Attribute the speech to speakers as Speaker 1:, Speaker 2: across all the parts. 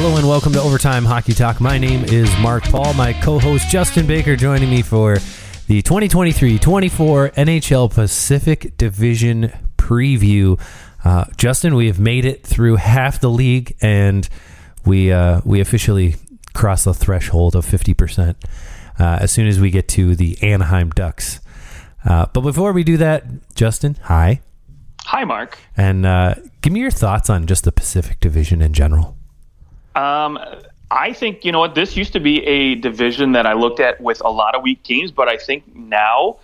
Speaker 1: Hello and welcome to Overtime Hockey Talk. My name is Mark Paul. My co-host Justin Baker joining me for the 2023-24 NHL Pacific Division preview. Justin, we have made it through half the league, and we officially crossed the threshold of 50% as soon as we get to the Anaheim Ducks. But before we do that, Justin, hi.
Speaker 2: Hi, Mark.
Speaker 1: And give me your thoughts on just the Pacific Division in general.
Speaker 2: I think, you know what, this used to be a division that I looked at with a lot of weak teams, but I think now,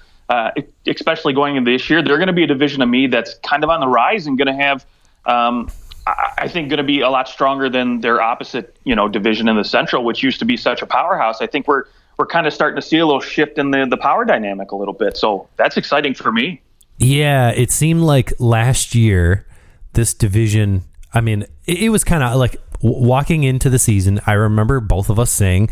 Speaker 2: especially going into this year, they're going to be a division of me that's kind of on the rise and going to have, I think, going to be a lot stronger than their opposite, division in the Central, which used to be such a powerhouse. I think we're kind of starting to see a little shift in the power dynamic a little bit. So that's exciting for me.
Speaker 1: Yeah, it seemed like last year, this division, I mean, it was kind of like walking into the season, I remember both of us saying,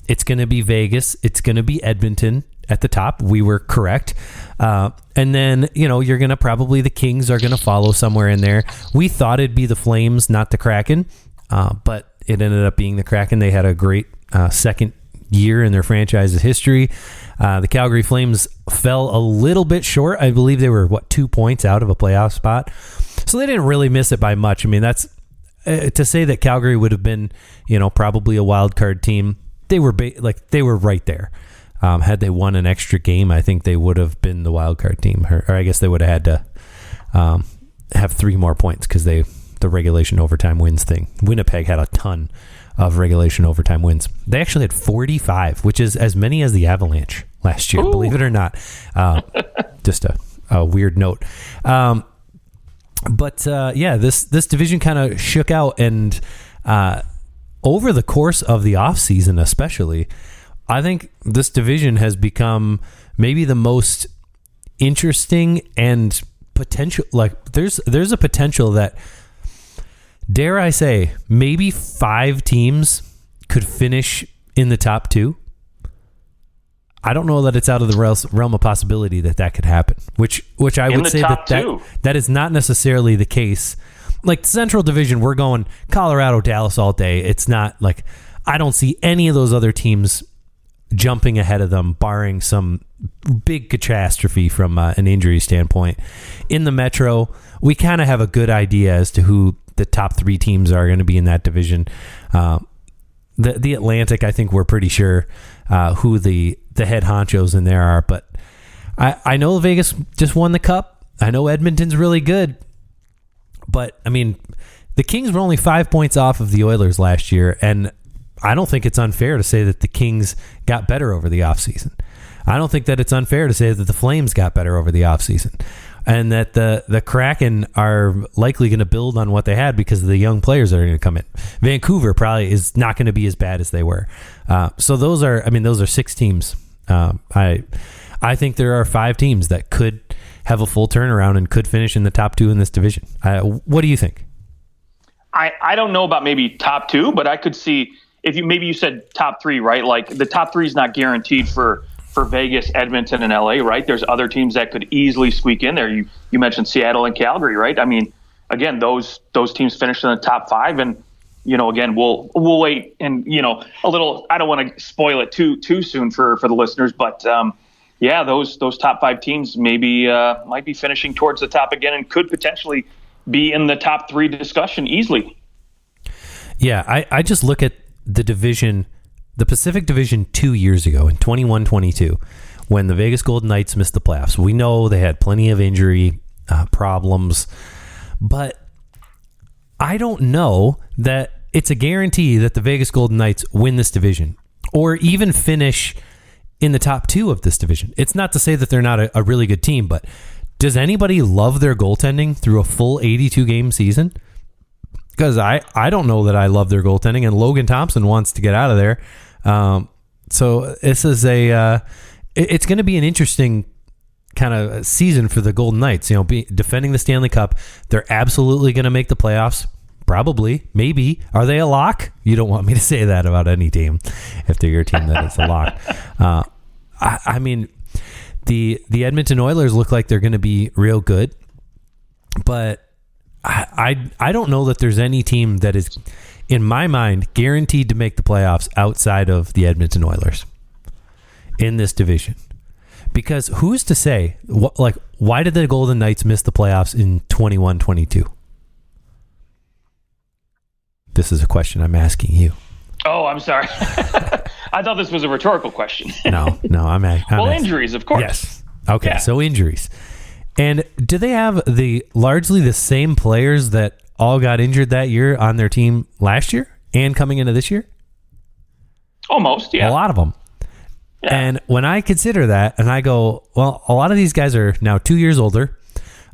Speaker 1: it's going to be Vegas, it's going to be Edmonton at the top. We were correct. And then, you're going to probably, the Kings are going to follow somewhere in there. We thought it'd be the Flames, not the Kraken, but it ended up being the Kraken. They had a great second year in their franchise's history. The Calgary Flames fell a little bit short. I believe they were, 2 points out of a playoff spot. So they didn't really miss it by much. I mean, that's to say that Calgary would have been, probably a wild card team. They were they were right there. Had they won an extra game, I think they would have been the wild card team, or I guess they would have had to have 3 more points because the regulation overtime wins thing. Winnipeg had a ton of regulation overtime wins. They actually had 45, which is as many as the Avalanche last year. Ooh. Believe it or not. Just a weird note. But this division kind of shook out, and over the course of the offseason especially, I think this division has become maybe the most interesting and potential. Like there's a potential that, dare I say, maybe 5 teams could finish in the top 2. I don't know that it's out of the realm of possibility that could happen, which I would say that is not necessarily the case. Like Central Division, we're going Colorado, Dallas all day. It's not like I don't see any of those other teams jumping ahead of them, barring some big catastrophe from an injury standpoint. In the Metro, we kind of have a good idea as to who the top 3 teams are going to be in that division. The Atlantic, I think we're pretty sure who the head honchos in there are, but I know Vegas just won the cup. I know Edmonton's really good, but I mean, the Kings were only 5 points off of the Oilers last year, and I don't think it's unfair to say that the Kings got better over the offseason. I don't think that it's unfair to say that the Flames got better over the offseason, and that the Kraken are likely going to build on what they had because of the young players that are going to come in. Vancouver probably is not going to be as bad as they were. So those are 6 teams. I think there are 5 teams that could have a full turnaround and could finish in the top 2 in this division. What do you think?
Speaker 2: I don't know about maybe top 2, but I could see if you said top 3, right? Like the top 3 is not guaranteed for Vegas, Edmonton, and LA, right? There's other teams that could easily squeak in there. You mentioned Seattle and Calgary, right? I mean, again, those teams finished in the top 5, and again, we'll wait and a little. I don't want to spoil it too soon for the listeners, but those top 5 teams maybe might be finishing towards the top again and could potentially be in the top 3 discussion easily.
Speaker 1: Yeah, I just look at the division. The Pacific Division 2 years ago in 21-22, when the Vegas Golden Knights missed the playoffs. We know they had plenty of injury problems, but I don't know that it's a guarantee that the Vegas Golden Knights win this division or even finish in the top 2 of this division. It's not to say that they're not a really good team, but does anybody love their goaltending through a full 82-game season? Because I don't know that I love their goaltending, and Logan Thompson wants to get out of there. So this is it's going to be an interesting kind of season for the Golden Knights. Defending the Stanley Cup, they're absolutely going to make the playoffs. Probably, maybe. Are they a lock? You don't want me to say that about any team. If they're your team, that it's a lock. I mean, the Edmonton Oilers look like they're going to be real good, but I don't know that there's any team that is in my mind, guaranteed to make the playoffs outside of the Edmonton Oilers in this division. Because who's to say, why did the Golden Knights miss the playoffs in 21-22? This is a question I'm asking you.
Speaker 2: Oh, I'm sorry. I thought this was a rhetorical question.
Speaker 1: No, I'm
Speaker 2: injuries, of course.
Speaker 1: Yes. Okay,
Speaker 2: yeah.
Speaker 1: So injuries. And do they have largely the same players that all got injured that year on their team last year and coming into this year?
Speaker 2: Almost, yeah.
Speaker 1: A lot of them.
Speaker 2: Yeah.
Speaker 1: And when I consider that, and I go, well, a lot of these guys are now 2 years older.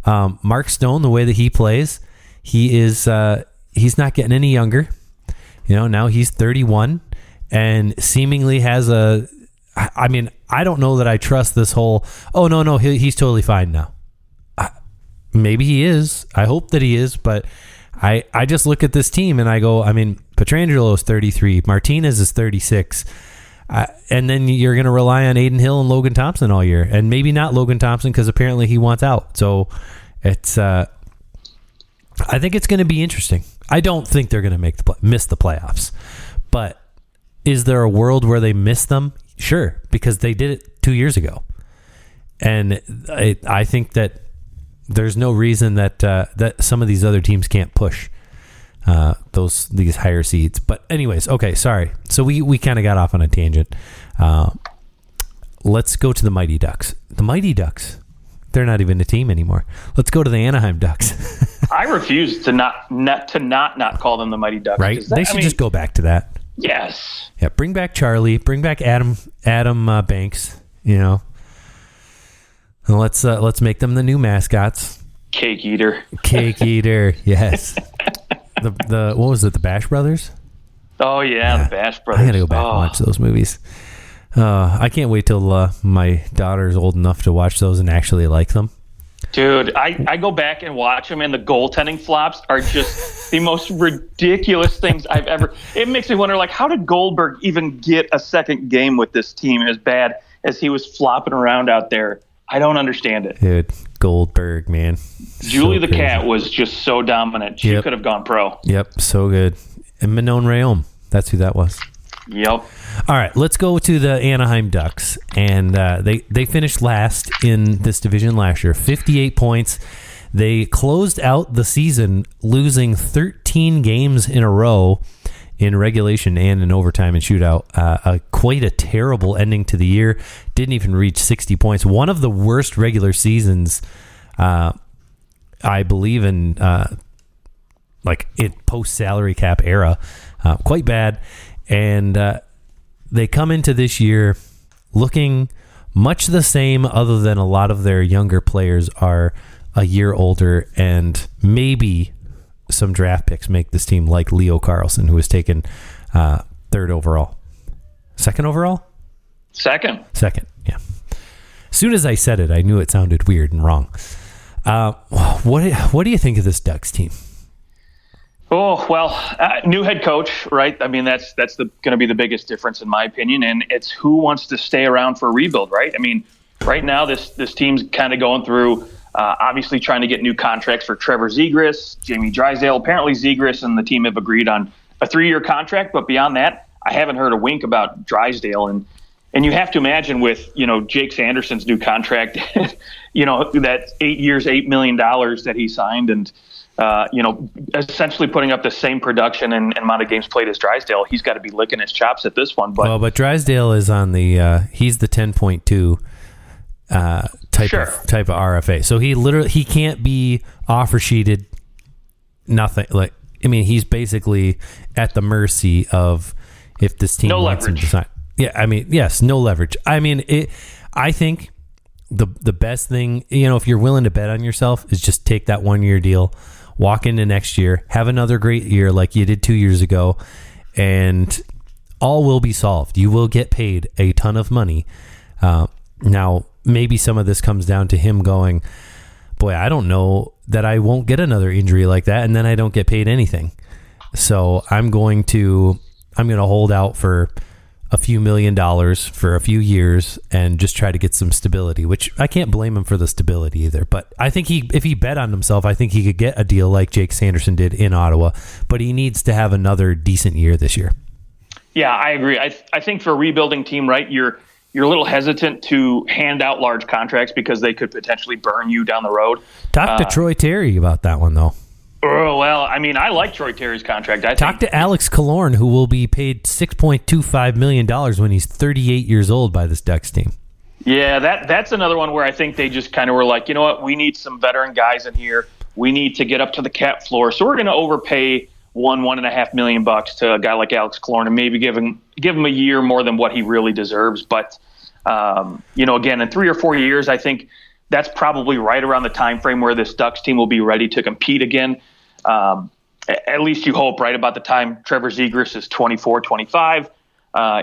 Speaker 1: Mark Stone, the way that he plays, he's not getting any younger. Now he's 31 and seemingly has I don't know that I trust this whole, oh, no, he's totally fine now. Maybe he is. I hope that he is, but I just look at this team and I go, Petrangelo's 33, Martinez is 36. And then you're going to rely on Adin Hill and Logan Thompson all year, and maybe not Logan Thompson because apparently he wants out. So it's, I think it's going to be interesting. I don't think they're going to miss the playoffs, but is there a world where they miss them? Sure, because they did it 2 years ago, and I think that there's no reason that some of these other teams can't push these higher seeds. But anyways, okay, sorry. So we kind of got off on a tangent. Let's go to the Mighty Ducks. The Mighty Ducks, they're not even a team anymore. Let's go to the Anaheim Ducks.
Speaker 2: I refuse to not call them the Mighty Ducks.
Speaker 1: Right? They should just go back to that.
Speaker 2: Yes.
Speaker 1: Yeah. Bring back Charlie. Bring back Adam Banks. And let's make them the new mascots.
Speaker 2: Cake Eater.
Speaker 1: Yes. The what was it? The Bash Brothers.
Speaker 2: Oh yeah, the Bash Brothers.
Speaker 1: I gotta go back and watch those movies. I can't wait till my daughter's old enough to watch those and actually like them.
Speaker 2: Dude, I go back and watch them, and the goaltending flops are just the most ridiculous things I've ever. It makes me wonder, how did Goldberg even get a second game with this team as bad as he was flopping around out there? I don't understand it.
Speaker 1: Dude, Goldberg, man.
Speaker 2: Julie the Cat was just so dominant. She could have gone pro.
Speaker 1: Yep, so good. And Manon Rhéaume, that's who that was.
Speaker 2: Yep.
Speaker 1: All right, let's go to the Anaheim Ducks. And they finished last in this division last year, 58 points. They closed out the season losing 13 games in a row in regulation and in overtime and shootout. Quite a terrible ending to the year. Didn't even reach 60 points. One of the worst regular seasons, I believe, in post-salary cap era. Quite bad. And they come into this year looking much the same, other than a lot of their younger players are a year older, and maybe some draft picks make this team, like Leo Carlson, who was taken third overall. Second overall? Second, yeah. As soon as I said it, I knew it sounded weird and wrong. What do you think of this Ducks team?
Speaker 2: Oh, well, new head coach, right? That's going to be the biggest difference in my opinion, and it's who wants to stay around for a rebuild, right? Right now this team's kind of going through obviously trying to get new contracts for Trevor Zegras, Jamie Drysdale. Apparently Zegras and the team have agreed on a 3-year contract, but beyond that, I haven't heard a wink about Drysdale. And you have to imagine with, Jake Sanderson's new contract, that 8 years, $8 million that he signed, and essentially putting up the same production and amount of games played as Drysdale. He's got to be licking his chops at this one. But
Speaker 1: Drysdale is on the he's the 10.2 type of RFA. So he can't be offer sheeted nothing. He's basically at the mercy of if this team wants him to sign. Yeah, yes, no leverage. I think the best thing, if you're willing to bet on yourself, is just take that 1-year deal, walk into next year, have another great year like you did 2 years ago, and all will be solved. You will get paid a ton of money. Now, maybe some of this comes down to him going, boy, I don't know that I won't get another injury like that, and then I don't get paid anything. So I'm going to hold out for a few $1 million for a few years and just try to get some stability, which I can't blame him for the stability either. But I think if he bet on himself, I think he could get a deal like Jake Sanderson did in Ottawa, but he needs to have another decent year this year.
Speaker 2: Yeah, I agree. I think for a rebuilding team, right, you're a little hesitant to hand out large contracts because they could potentially burn you down the road.
Speaker 1: Talk to Troy Terry about that one, though.
Speaker 2: Oh, well, I mean, I like Troy Terry's contract.
Speaker 1: Talk to Alex Killorn, who will be paid $6.25 million when he's 38 years old by this Ducks team.
Speaker 2: Yeah, that's another one where I think they just kind of were like, you know what, we need some veteran guys in here. We need to get up to the cap floor. So we're going to overpay $1.5 million to a guy like Alex Killorn and maybe give him a year more than what he really deserves. But, again, in 3 or 4 years, I think that's probably right around the time frame where this Ducks team will be ready to compete again. At least you hope, right, about the time Trevor Zegras is 24, 25.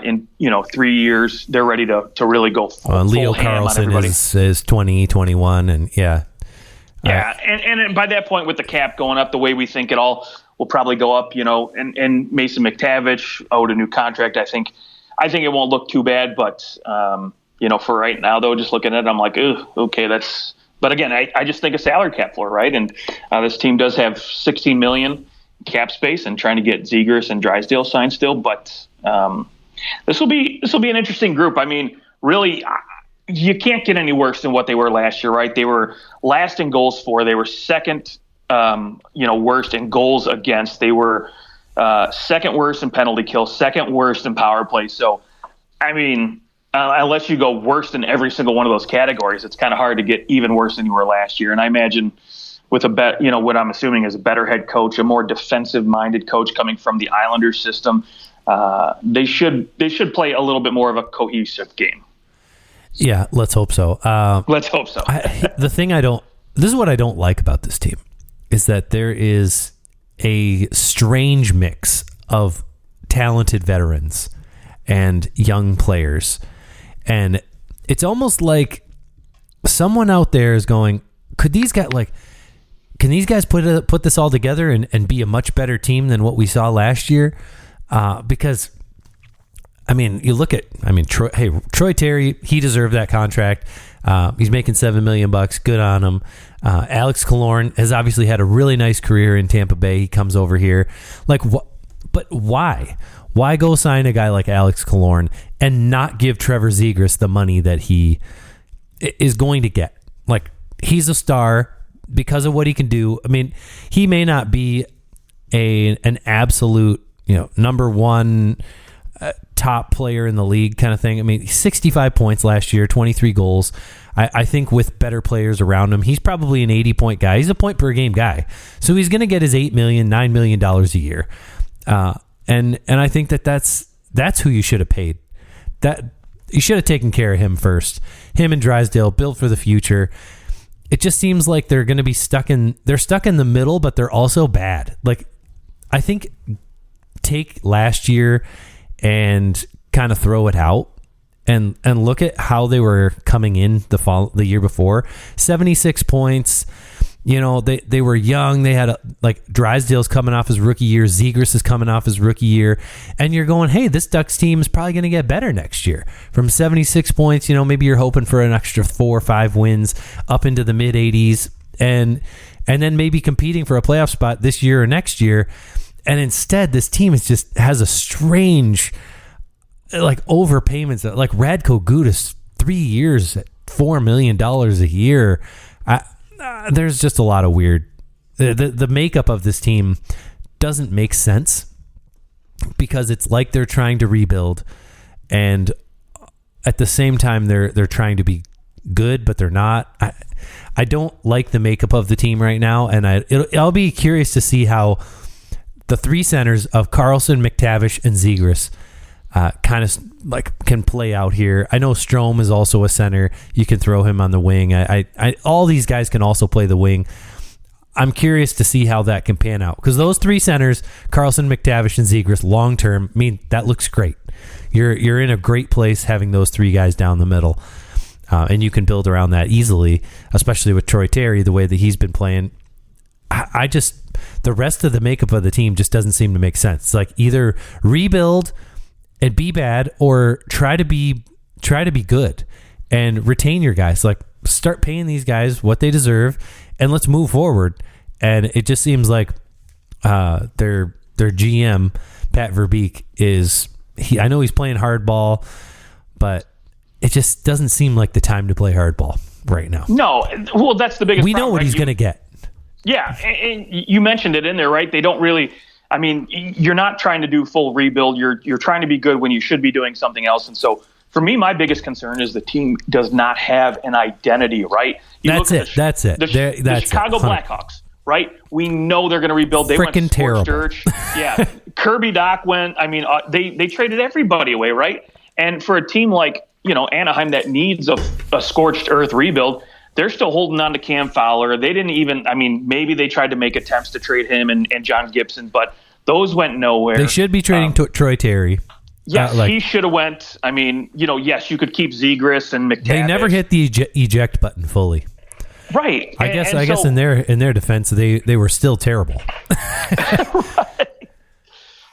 Speaker 2: In 3 years, they're ready to really go full
Speaker 1: Leo Carlson is 20, 21, and yeah.
Speaker 2: Yeah, and by that point, with the cap going up the way we think it all will probably go up, and Mason McTavish owed a new contract. I think it won't look too bad, but for right now, though, just looking at it, I'm like, okay, that's. But again, I just think a salary cap floor, right? And this team does have $16 million cap space, and trying to get Zegras and Drysdale signed still. But this will be an interesting group. I mean, really, you can't get any worse than what they were last year, right? They were last in goals for. They were second, worst in goals against. They were second worst in penalty kills, second worst in power play. So, I mean. Unless you go worse in every single one of those categories, it's kind of hard to get even worse than you were last year. And I imagine with what I'm assuming is a better head coach, a more defensive-minded coach coming from the Islanders system, they should play a little bit more of a cohesive game.
Speaker 1: Yeah, let's hope so.
Speaker 2: Let's hope so.
Speaker 1: This is what I don't like about this team, is that there is a strange mix of talented veterans and young players. And it's almost like someone out there is going, can these guys put this all together and be a much better team than what we saw last year? Because, I mean, Troy Terry, he deserved that contract. He's making $7 million. Good on him. Alex Killorn has obviously had a really nice career in Tampa Bay. He comes over here. But why? Why go sign a guy like Alex Killorn and not give Trevor Zegras the money that he is going to get? Like, he's a star because of what he can do. I mean, he may not be an absolute, number one top player in the league kind of thing. I mean, 65 points last year, 23 goals. I think with better players around him, he's probably an 80-point guy. He's a point per game guy. So he's going to get his $8 million, $9 million a year. And I think that's who you should have paid. That you should have taken care of him first. Him and Drysdale, built for the future. It just seems like they're going to be stuck in the middle, but they're also bad. Like, I think take last year and kind of throw it out and look at how they were coming in the year before. 76 points. They were young. They had Drysdale's coming off his rookie year. Zegras is coming off his rookie year. And you're going, hey, this Ducks team is probably going to get better next year. From 76 points, maybe you're hoping for an extra 4 or 5 wins up into the mid 80s and then maybe competing for a playoff spot this year or next year. And instead, this team has a strange overpayments. Like Radko Gudas, 3 years at $4 million a year. There's just a lot of weird. The makeup of this team doesn't make sense because it's like they're trying to rebuild, and at the same time they're trying to be good, but they're not. I don't like the makeup of the team right now, and I'll be curious to see how the three centers of Carlson, McTavish, and Zegras kind of can play out here. I know Strome is also a center. You can throw him on the wing. All these guys can also play the wing. I'm curious to see how that can pan out because those three centers, Carlson, McTavish, and Zegras, long term, that looks great. You're in a great place having those three guys down the middle, and you can build around that easily, especially with Troy Terry the way that he's been playing. The rest of the makeup of the team just doesn't seem to make sense. It's like either rebuild and be bad, or try to be good and retain your guys. Like, start paying these guys what they deserve, and let's move forward. And it just seems like their GM Pat Verbeek I know he's playing hardball, but it just doesn't seem like the time to play hardball right now.
Speaker 2: No, well, that's the biggest.
Speaker 1: We know what he's going to get.
Speaker 2: Yeah, and you mentioned it in there, right? They don't really. I mean, you're not trying to do full rebuild. You're trying to be good when you should be doing something else. And so, for me, my biggest concern is the team does not have an identity, right?
Speaker 1: That's it.
Speaker 2: The Chicago Blackhawks, right? We know they're going to rebuild. They went
Speaker 1: terrible.
Speaker 2: Church. Yeah, Kirby Doc went. I mean, they traded everybody away, right? And for a team like Anaheim that needs a scorched earth rebuild, they're still holding on to Cam Fowler. They didn't even. I mean, maybe they tried to make attempts to trade him and John Gibson, but those went nowhere.
Speaker 1: They should be trading Troy Terry.
Speaker 2: Yes, he should have went. I mean, yes, you could keep Zegras and McTavish.
Speaker 1: They never hit the eject button fully.
Speaker 2: Right.
Speaker 1: I guess in their defense, they were still terrible.
Speaker 2: Right.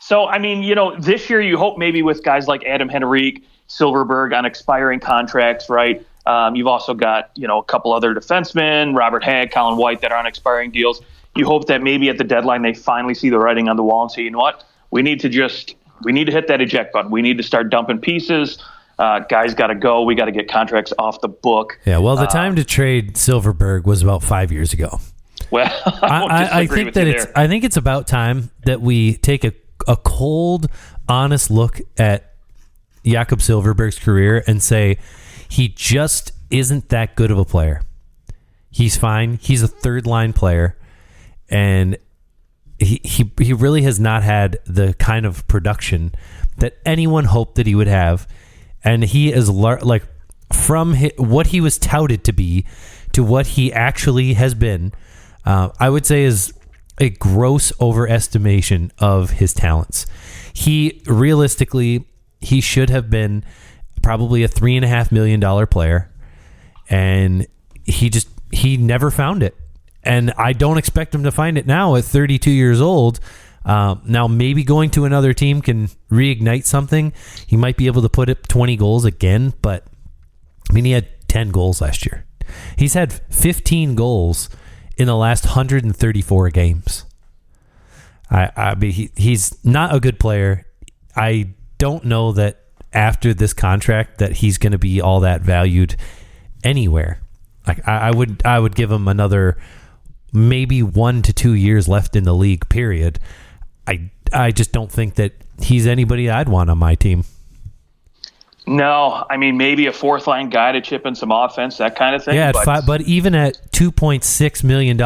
Speaker 2: So, I mean, this year you hope maybe with guys like Adam Henrique, Silverberg on expiring contracts, right? You've also got, a couple other defensemen, Robert Hagg, Colin White, that are on expiring deals. You hope that maybe at the deadline they finally see the writing on the wall and say, you know what, we need to hit that eject button. We need to start dumping pieces. Guys got to go. We got to get contracts off the book.
Speaker 1: Yeah, well, the time to trade Silverberg was about 5 years ago.
Speaker 2: Well,
Speaker 1: I think that I think it's about time that we take a cold, honest look at Jakob Silverberg's career and say he just isn't that good of a player. He's fine. He's a third-line player, and he really has not had the kind of production that anyone hoped that he would have. And he is from what he was touted to be to what he actually has been, I would say is a gross overestimation of his talents. He should have been probably a $3.5 million player, and he never found it. And I don't expect him to find it now at 32 years old. Now, maybe going to another team can reignite something. He might be able to put up 20 goals again, but I mean, he had 10 goals last year. He's had 15 goals in the last 134 games. I mean, he's not a good player. I don't know that after this contract that he's going to be all that valued anywhere. Like I would give him another maybe 1 to 2 years left in the league, period. I just don't think that he's anybody I'd want on my team.
Speaker 2: No, I mean, maybe a fourth line guy to chip in some offense, that kind of thing.
Speaker 1: Yeah, but even at $2.6 million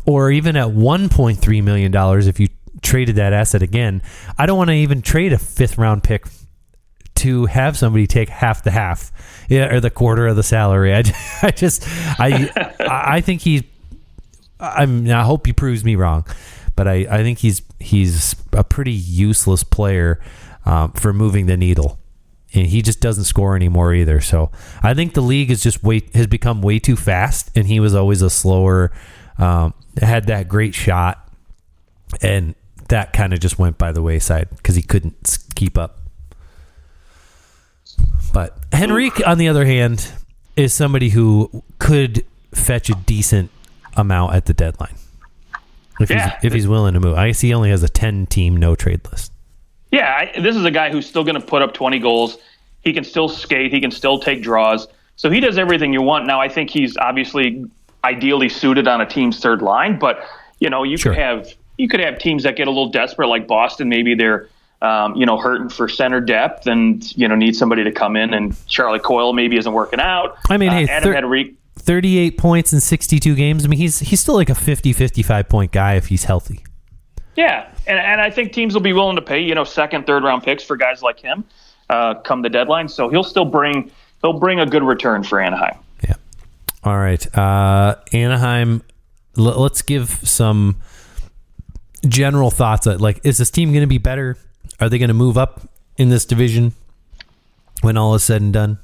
Speaker 1: or even at $1.3 million, if you traded that asset again, I don't want to even trade a fifth round pick to have somebody take half the half, or the quarter of the salary. I think I hope he proves me wrong, but I think he's a pretty useless player for moving the needle, and he just doesn't score anymore either. So I think the league has become way too fast, and he was always a slower, had that great shot, and that kind of just went by the wayside because he couldn't keep up. But Henrique, on the other hand, is somebody who could fetch a decent amount at the deadline if he's willing to move. I guess he only has a 10-team no-trade list.
Speaker 2: Yeah, this is a guy who's still going to put up 20 goals. He can still skate. He can still take draws. So he does everything you want. Now, I think he's obviously ideally suited on a team's third line, but you could have teams that get a little desperate, like Boston. Maybe they're hurting for center depth and need somebody to come in. And Charlie Coyle maybe isn't working out.
Speaker 1: I mean,
Speaker 2: Adam Henrique,
Speaker 1: 38 points in 62 games. I mean, he's still like a 50-55 point guy if he's healthy.
Speaker 2: Yeah, and I think teams will be willing to pay second, third round picks for guys like him come the deadline. So he'll bring a good return for Anaheim.
Speaker 1: Yeah. All right, Anaheim. Let's give some general thoughts. Is this team going to be better? Are they going to move up in this division when all is said and done?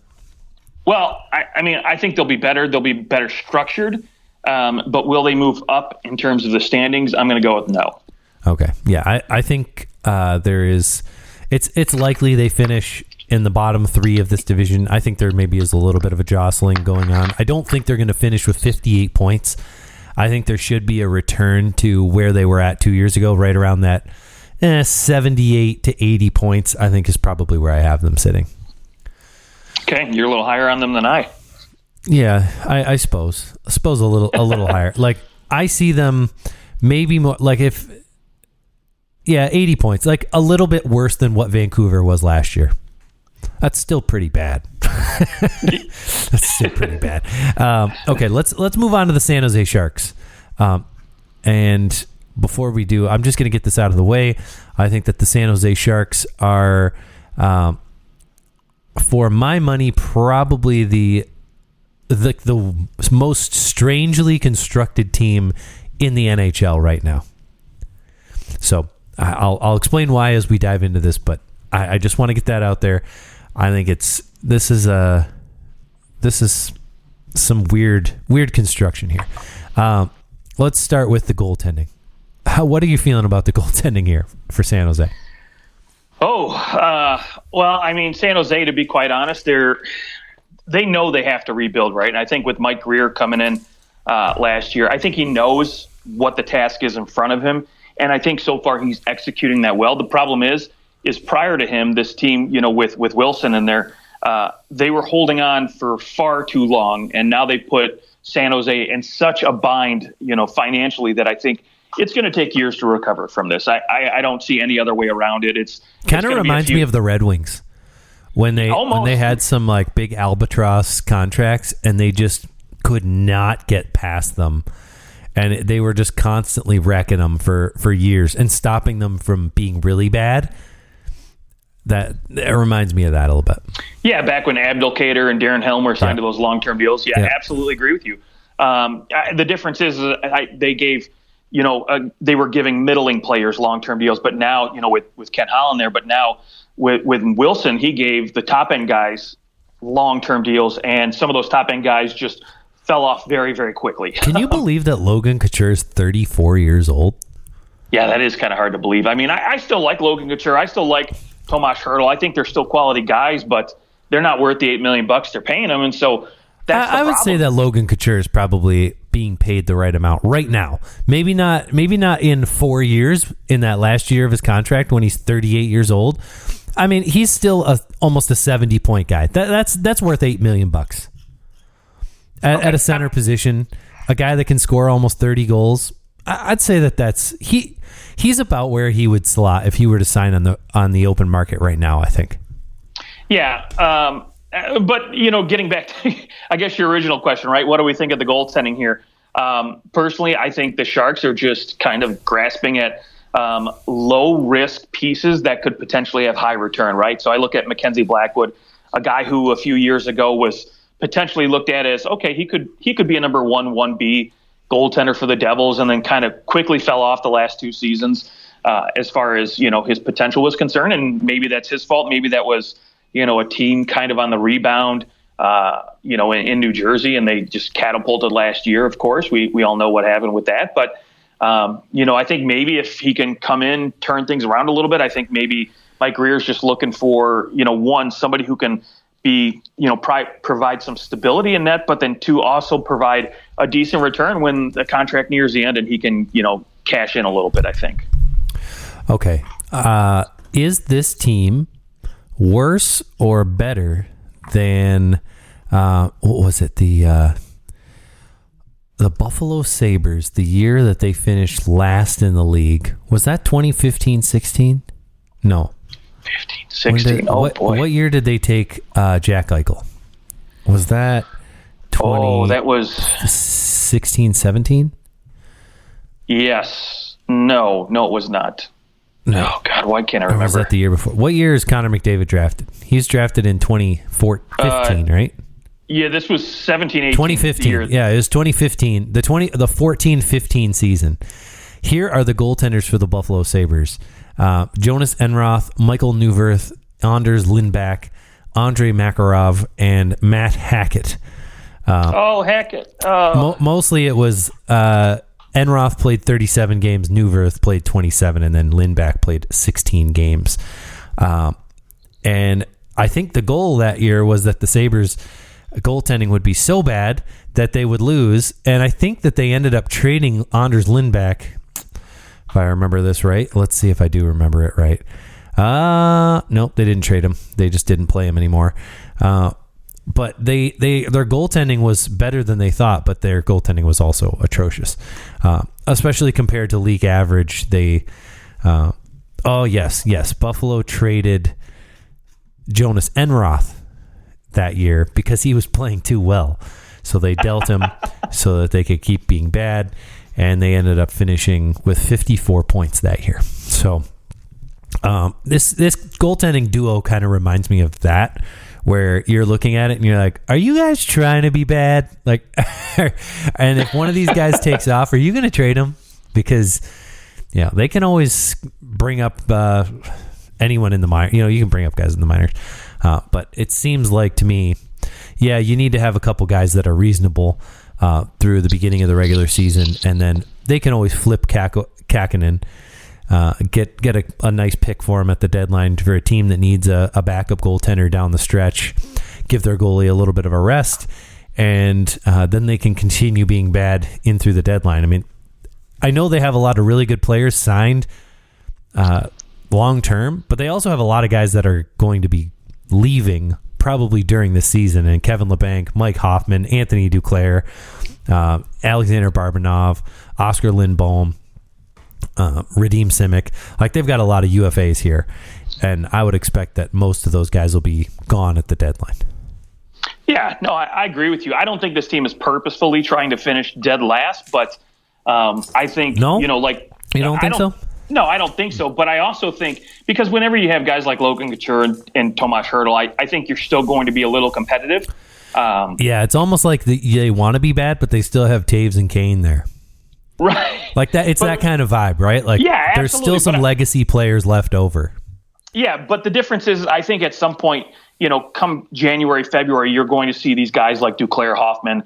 Speaker 2: Well, I think they'll be better. They'll be better structured. But will they move up in terms of the standings? I'm going to go with no.
Speaker 1: Okay. Yeah, I think there is It's likely they finish in the bottom 3 of this division. I think there maybe is a little bit of a jostling going on. I don't think they're going to finish with 58 points. I think there should be a return to where they were at 2 years ago, right around that 78 to 80 points, I think is probably where I have them sitting.
Speaker 2: Okay, you're a little higher on them than I.
Speaker 1: Yeah, I suppose. I suppose a little higher. Like, I see them maybe more, like 80 points, like a little bit worse than what Vancouver was last year. That's still pretty bad. That's still pretty bad. Okay, let's move on to the San Jose Sharks. And before we do, I'm just going to get this out of the way. I think that the San Jose Sharks are, for my money, probably the most strangely constructed team in the NHL right now. So I'll explain why as we dive into this, but I just want to get that out there. I think this is some weird construction here. Let's start with the goaltending. What are you feeling about the goaltending here for San Jose?
Speaker 2: Well, I mean, San Jose, to be quite honest, they know they have to rebuild, right? And I think with Mike Greer coming in last year, I think he knows what the task is in front of him, and I think so far he's executing that well. The problem is prior to him, this team, with Wilson in there, they were holding on for far too long, and now they put San Jose in such a bind, financially, that I think it's going to take years to recover from this. I don't see any other way around it. It's
Speaker 1: kind of reminds me of the Red Wings when they had some like big albatross contracts and they just could not get past them. And they were just constantly wrecking them for years and stopping them from being really bad. It reminds me of that a little bit. Yeah,
Speaker 2: back when Abdelkader and Darren Helmer signed to those long-term deals. Yeah, absolutely agree with you. The difference is they gave, they were giving middling players long-term deals, but now, with Ken Holland there, but now with Wilson, he gave the top-end guys long-term deals, and some of those top-end guys just fell off very, very quickly.
Speaker 1: Can you believe that Logan Couture is 34 years old?
Speaker 2: Yeah, that is kind of hard to believe. I mean, I still like Logan Couture. I still like Tomas Hertl. I think they're still quality guys, but they're not worth the $8 million they're paying them, and so that's the
Speaker 1: I would
Speaker 2: problem.
Speaker 1: say that Logan Couture is probably being paid the right amount right now. Maybe not in 4 years in that last year of his contract when he's 38 years old. I mean, he's still almost a 70-point guy. That's worth $8 million at a center position. A guy that can score almost 30 goals. I'd say that's he's about where he would slot if he were to sign on the open market right now, I think.
Speaker 2: Yeah, but getting back to I guess your original question, right? What do we think of the goaltending here? Personally, I think the Sharks are just kind of grasping at low risk pieces that could potentially have high return, right? So I look at Mackenzie Blackwood, a guy who a few years ago was potentially looked at as, okay, he could be a number 1B goaltender for the Devils, and then kind of quickly fell off the last 2 seasons as far as his potential was concerned. And maybe that's his fault. Maybe that was a team kind of on the rebound in New Jersey, and they just catapulted last year. Of course, we all know what happened with that. But I think maybe if he can come in, turn things around a little bit, I think maybe Mike Greer's just looking for somebody who can be, provide some stability in net, but then 2, also provide a decent return when the contract nears the end and he can, cash in a little bit, I think.
Speaker 1: Okay. Is this team worse or better than, what was it? The Buffalo Sabres, the year that they finished last in the league. Was that 2015-16? No.
Speaker 2: 15-16. Boy.
Speaker 1: What year did they take Jack Eichel? Was that 20?
Speaker 2: That was
Speaker 1: 16-17?
Speaker 2: Yes. No, it was not. No. Oh, God, why can't I remember?
Speaker 1: Or was that the year before? What year is Connor McDavid drafted? He was drafted in 2015, right?
Speaker 2: Yeah, this was 17-18.
Speaker 1: 2015. Yeah, it was 2015. The 14-15 season. Here are the goaltenders for the Buffalo Sabres. Jonas Enroth, Michael Neuwirth, Anders Lindback, Andrei Makarov, and Matt Hackett.
Speaker 2: Hackett.
Speaker 1: Mostly it was Enroth played 37 games, Neuwirth played 27, and then Lindback played 16 games. And I think the goal that year was that the Sabres goaltending would be so bad that they would lose. And I think that they ended up trading Anders Lindback, if I remember this right. Let's see if I do remember it right. Nope, they didn't trade him. They just didn't play him anymore. But their goaltending was better than they thought, but their goaltending was also atrocious, especially compared to league average. Buffalo traded Jonas Enroth that year because he was playing too well. So they dealt him so that they could keep being bad, and they ended up finishing with 54 points that year. So this goaltending duo kind of reminds me of that, where you're looking at it and you're like, are you guys trying to be bad? Like, and if one of these guys takes off, are you going to trade him? Because they can always bring up anyone in the minor. You can bring up guys in the minors. But it seems like to me, you need to have a couple guys that are reasonable through the beginning of the regular season, and then they can always flip Kakkonen, get a nice pick for him at the deadline for a team that needs a backup goaltender down the stretch, give their goalie a little bit of a rest, and then they can continue being bad in through the deadline. I mean, I know they have a lot of really good players signed long term, but they also have a lot of guys that are going to be leaving probably during this season, and Kevin Labanc, Mike Hoffman, Anthony Duclair, Alexander Barbanov, Oscar Lindblom, Radim Simic. Like, they've got a lot of UFAs here, and I would expect that most of those guys will be gone at the deadline.
Speaker 2: Yeah, no, I agree with you. I don't think this team is purposefully trying to finish dead last, but I think,
Speaker 1: you don't think so?
Speaker 2: No, I don't think so. But I also think, because whenever you have guys like Logan Couture and Tomas Hertl, I think you're still going to be a little competitive.
Speaker 1: It's almost like they want to be bad, but they still have Taves and Kane there.
Speaker 2: Right.
Speaker 1: Like that. It's that kind of vibe, right? Like, there's still some legacy players left over.
Speaker 2: Yeah, but the difference is, I think at some point, come January, February, you're going to see these guys like Duclair, Hoffman,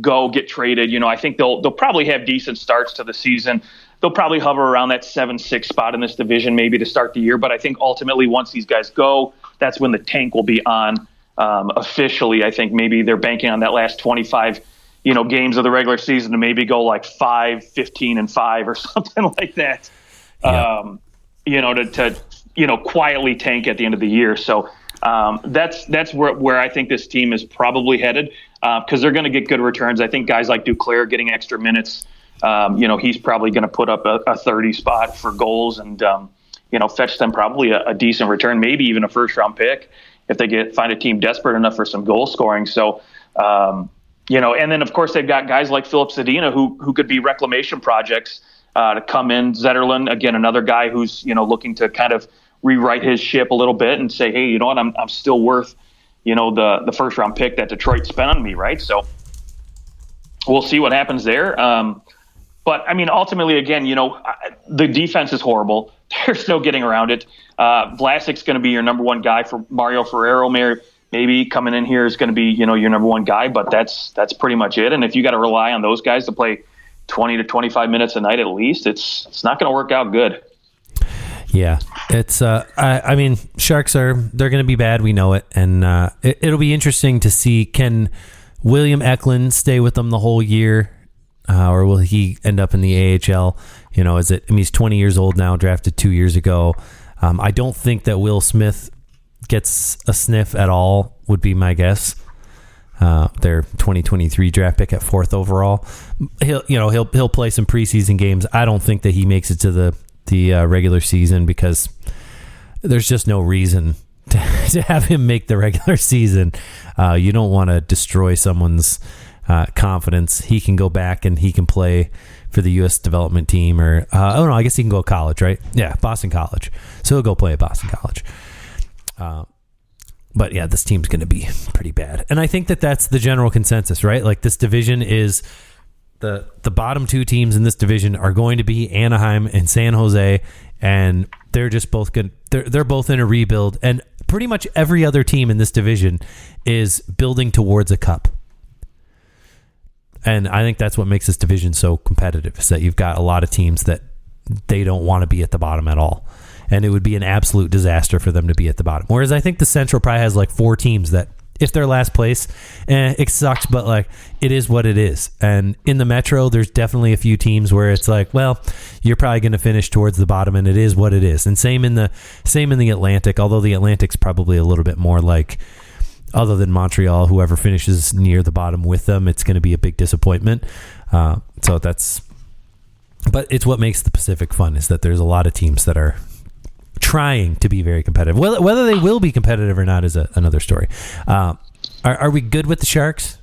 Speaker 2: go get traded. I think they'll probably have decent starts to the season. They'll probably hover around that 7-6 spot in this division maybe to start the year. But I think ultimately once these guys go, that's when the tank will be on officially. I think maybe they're banking on that last 25 games of the regular season to maybe go like 5-15-5 or something like that. Yeah. To quietly tank at the end of the year. So that's where I think this team is probably headed, because they're going to get good returns. I think guys like Duclair getting extra minutes, he's probably going to put up a 30 spot for goals and, fetch them probably a decent return, maybe even a first-round pick if they find a team desperate enough for some goal scoring. So, and then, of course, they've got guys like Philip Zadina who could be reclamation projects to come in. Zetterlund, again, another guy who's, looking to kind of rewrite his ship a little bit and say, hey, you know what, I'm still worth, the first-round pick that Detroit spent on me, right? So we'll see what happens there. But, I mean, ultimately, again, the defense is horrible. There's no getting around it. Vlasic's going to be your number one guy. For Mario Ferrero, maybe coming in here is going to be, your number one guy, but that's pretty much it. And if you got to rely on those guys to play 20 to 25 minutes a night at least, it's not going to work out good.
Speaker 1: Yeah, it's. I mean, Sharks they're going to be bad. We know it, and it'll be interesting to see, can William Eklund stay with them the whole year, or will he end up in the AHL? He's 20 years old now, drafted 2 years ago. I don't think that Will Smith gets a sniff at all, would be my guess. Their 2023 draft pick at 4th overall. He'll play some preseason games. I don't think that he makes it to the regular season, because there's just no reason to have him make the regular season. You don't want to destroy someone's confidence. He can go back and he can play for the U.S. development team, or I guess he can go to college, right? Yeah, Boston College. So he'll go play at Boston College. But yeah, this team's going to be pretty bad. And I think that that's the general consensus, right? Like, this division is the bottom two teams in this division are going to be Anaheim and San Jose, and they're just both good. They're both in a rebuild, and pretty much every other team in this division is building towards a cup. And I think that's what makes this division so competitive, is that you've got a lot of teams that they don't want to be at the bottom at all. and it would be an absolute disaster for them to be at the bottom. Whereas I think the Central probably has like 4 teams that, if they're last place, it sucks, but like it is what it is. And in the Metro, there's definitely a few teams where it's like, well, you're probably going to finish towards the bottom, and it is what it is. And same in the Atlantic, although the Atlantic's probably a little bit more like, other than Montreal, whoever finishes near the bottom with them, it's going to be a big disappointment. But it's what makes the Pacific fun, is that there's a lot of teams that are trying to be very competitive. Whether they will be competitive or not is another story. Are we good with the Sharks?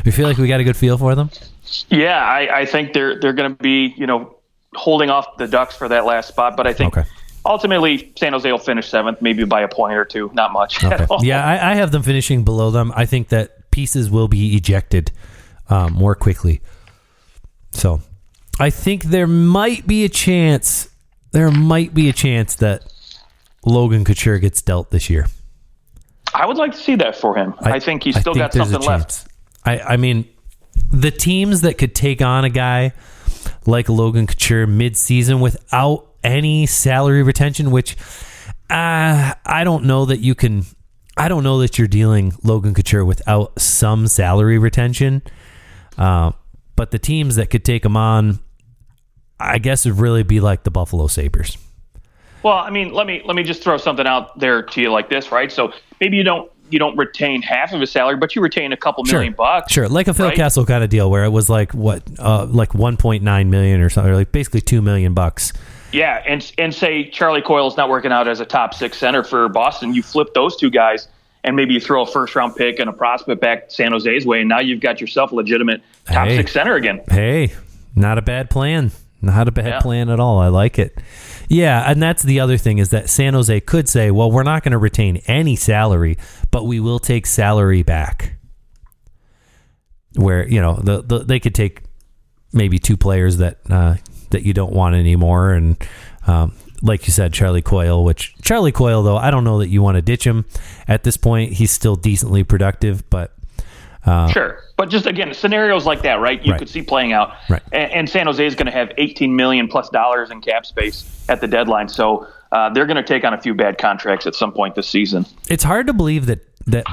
Speaker 1: We feel like we got a good feel for them?
Speaker 2: Yeah, I think they're going to be, holding off the Ducks for that last spot, but I think ultimately San Jose will finish 7th, maybe by a point or two, not much.
Speaker 1: Okay. Yeah, I have them finishing below them. I think that pieces will be ejected more quickly. So I think there might be a chance that Logan Couture gets dealt this year.
Speaker 2: I would like to see that for him. I think he's still got something left.
Speaker 1: I mean, the teams that could take on a guy like Logan Couture mid-season without any salary retention, which I don't know that you can. I don't know that you're dealing Logan Couture without some salary retention. But the teams that could take him on, I guess, would really be like the Buffalo Sabres.
Speaker 2: Well, I mean, let me just throw something out there to you like this, right? So maybe you don't retain half of his salary, but you retain a couple $1 million.
Speaker 1: Sure, like a Phil Kessel kind of deal where it was like like 1.9 million or something, or like basically $2 million.
Speaker 2: Yeah, and say Charlie Coyle's not working out as a top 6 center for Boston. You flip those two guys, and maybe you throw a first-round pick and a prospect back San Jose's way, and now you've got yourself a legitimate top 6 center again.
Speaker 1: Hey, not a bad plan. Not a bad plan at all. I like it. Yeah, and that's the other thing, is that San Jose could say, well, we're not going to retain any salary, but we will take salary back. Where, they could take maybe 2 players that you don't want anymore. And like you said, Charlie Coyle, though, I don't know that you want to ditch him at this point. He's still decently productive, but
Speaker 2: sure. But just, again, scenarios like that, right? You could see playing out.
Speaker 1: Right.
Speaker 2: And San Jose is going to have $18 million plus in cap space at the deadline. So they're going to take on a few bad contracts at some point this season.
Speaker 1: It's hard to believe that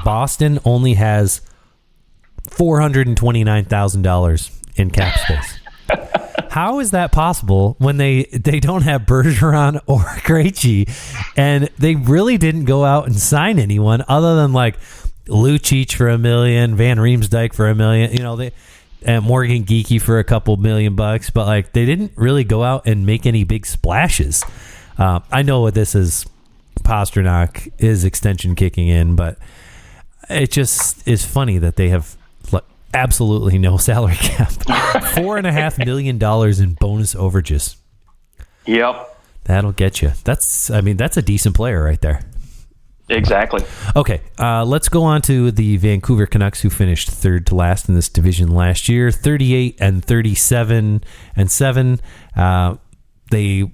Speaker 1: Boston only has $429,000 in cap space. How is that possible when they don't have Bergeron or Krejci, and they really didn't go out and sign anyone other than like Lucic for $1 million, Van Riemsdyk for $1 million, and Morgan Geekie for a couple $1 million, but like they didn't really go out and make any big splashes. I know what this is, Pasternak is extension kicking in, but it just is funny that they have absolutely no salary cap. $4.5 million in bonus overages.
Speaker 2: Yep.
Speaker 1: That'll get you. That's a decent player right there.
Speaker 2: Exactly.
Speaker 1: Okay, let's go on to the Vancouver Canucks, who finished 3rd to last in this division last year, 38-37-7. They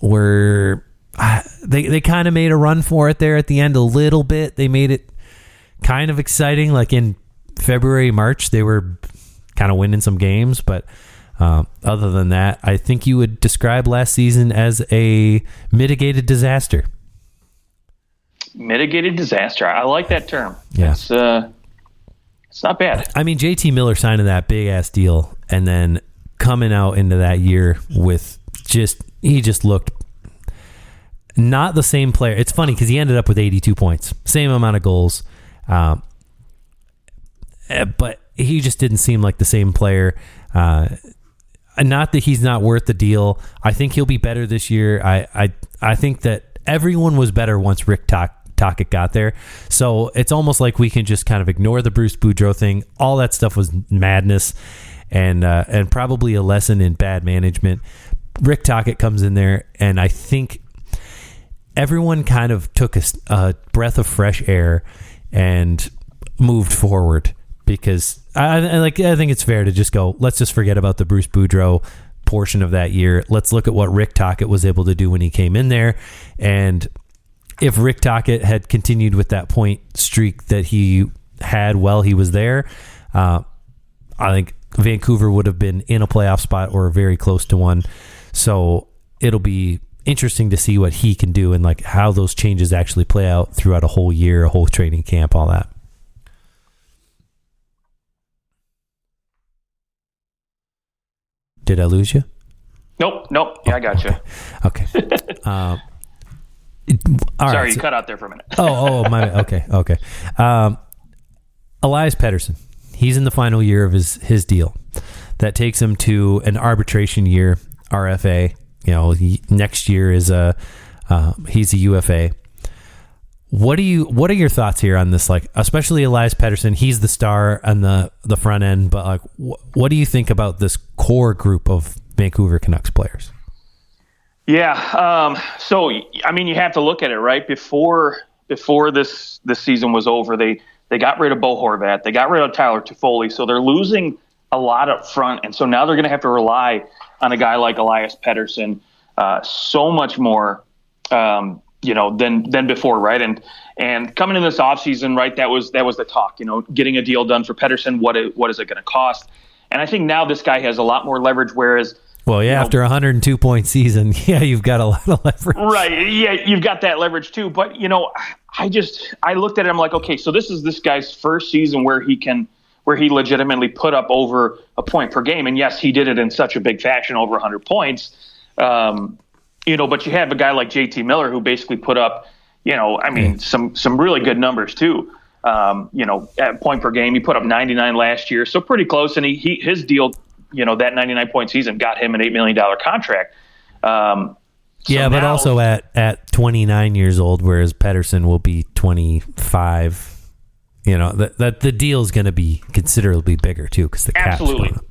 Speaker 1: were they kind of made a run for it there at the end a little bit. They made it kind of exciting, like in February, March, they were kind of winning some games, but other than that, I think you would describe last season as a mitigated disaster.
Speaker 2: Mitigated disaster. I like that term.
Speaker 1: Yeah.
Speaker 2: It's not bad.
Speaker 1: I mean, JT Miller signing that big-ass deal and then coming out into that year with he just looked not the same player. It's funny because he ended up with 82 points, same amount of goals, but he just didn't seem like the same player. Not that he's not worth the deal. I think he'll be better this year. I think that everyone was better once Rick Tocchet got there. So it's almost like we can just kind of ignore the Bruce Boudreau thing. All that stuff was madness and probably a lesson in bad management. Rick Tocchet comes in there, and I think everyone kind of took a breath of fresh air and moved forward, because I think it's fair to just go, let's just forget about the Bruce Boudreau portion of that year. Let's look at what Rick Tocchet was able to do when he came in there. And if Rick Tocchet had continued with that point streak that he had while he was there, I think Vancouver would have been in a playoff spot or very close to one. So it'll be interesting to see what he can do and like how those changes actually play out throughout a whole year, a whole training camp, all that. Did I lose you?
Speaker 2: Nope. Yeah, I got you.
Speaker 1: Okay. All
Speaker 2: Sorry,
Speaker 1: right,
Speaker 2: you cut out there for a minute.
Speaker 1: my okay. Elias Pettersson, he's in the final year of his deal. That takes him to an arbitration year, RFA. Next year is he's a UFA. What are your thoughts here on this? Like, especially Elias Pettersson, he's the star on the front end, but like, what do you think about this core group of Vancouver Canucks players?
Speaker 2: Yeah. So, I mean, you have to look at it, right? Before this season was over, they got rid of Bo Horvat. They got rid of Tyler Toffoli. So they're losing a lot up front. And so now they're going to have to rely on a guy like Elias Pettersson so much more, than before, right? And coming in this offseason, right, that was the talk, getting a deal done for Pettersson. What is it going to cost? And I think now this guy has a lot more leverage, whereas
Speaker 1: after a 102-point season, you've got a lot of leverage.
Speaker 2: Right. Yeah, you've got that leverage too. But, I looked at it, I'm like, okay, so this is this guy's first season where he legitimately put up over a point per game. And yes, he did it in such a big fashion, over 100 points. But you have a guy like JT Miller who basically put up, some really good numbers too. At point per game, he put up 99 last year. So pretty close. And his deal, that 99-point season got him an $8 million contract.
Speaker 1: But also at 29 years old, whereas Pettersson will be 25. That the deal is going to be considerably bigger too, because the cap's going up.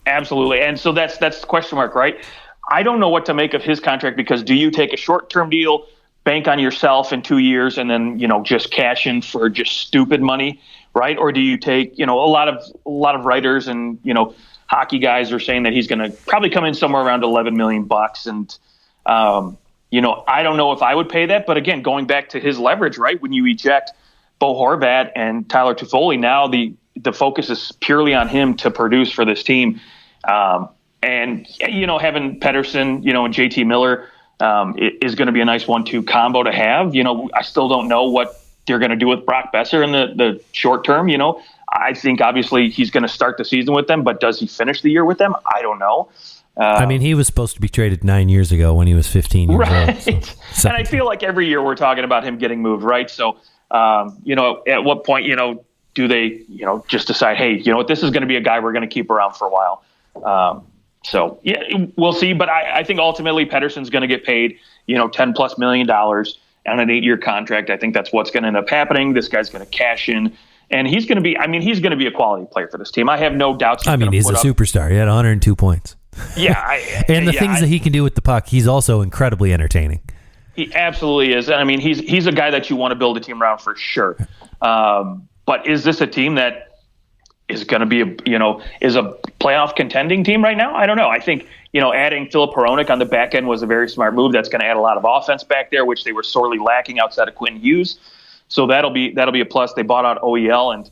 Speaker 2: Absolutely. And so that's the question mark, right? I don't know what to make of his contract, because do you take a short-term deal, bank on yourself in 2 years, and then just cash in for just stupid money, right? Or do you take a lot of writers and hockey guys are saying that he's going to probably come in somewhere around $11 million, and I don't know if I would pay that. But again, going back to his leverage, right? When you eject Bo Horvat and Tyler Toffoli, now the focus is purely on him to produce for this team. And having Pettersson, and JT Miller is going to be a nice 1-2 combo to have. I still don't know what they're going to do with Brock Besser in the short term. I think obviously he's going to start the season with them, but does he finish the year with them? I don't know.
Speaker 1: He was supposed to be traded 9 years ago when he was 15 years
Speaker 2: right.
Speaker 1: old. So.
Speaker 2: And I feel like every year we're talking about him getting moved, right? So, at what point, do they, just decide, hey, what, this is going to be a guy we're going to keep around for a while. So, yeah, we'll see. But I think ultimately Pettersson's going to get paid, $10+ million on an 8-year contract. I think that's what's going to end up happening. This guy's going to cash in. And he's going to be a quality player for this team. I have no doubts.
Speaker 1: He's a superstar. He had 102 points.
Speaker 2: Yeah.
Speaker 1: And the things that he can do with the puck, he's also incredibly entertaining.
Speaker 2: He absolutely is. And he's a guy that you want to build a team around for sure. But is this a team that is going to be is a playoff contending team right now? I don't know. I think, adding Filip Hronek on the back end was a very smart move. That's going to add a lot of offense back there, which they were sorely lacking outside of Quinn Hughes. So that'll be a plus. They bought out OEL, and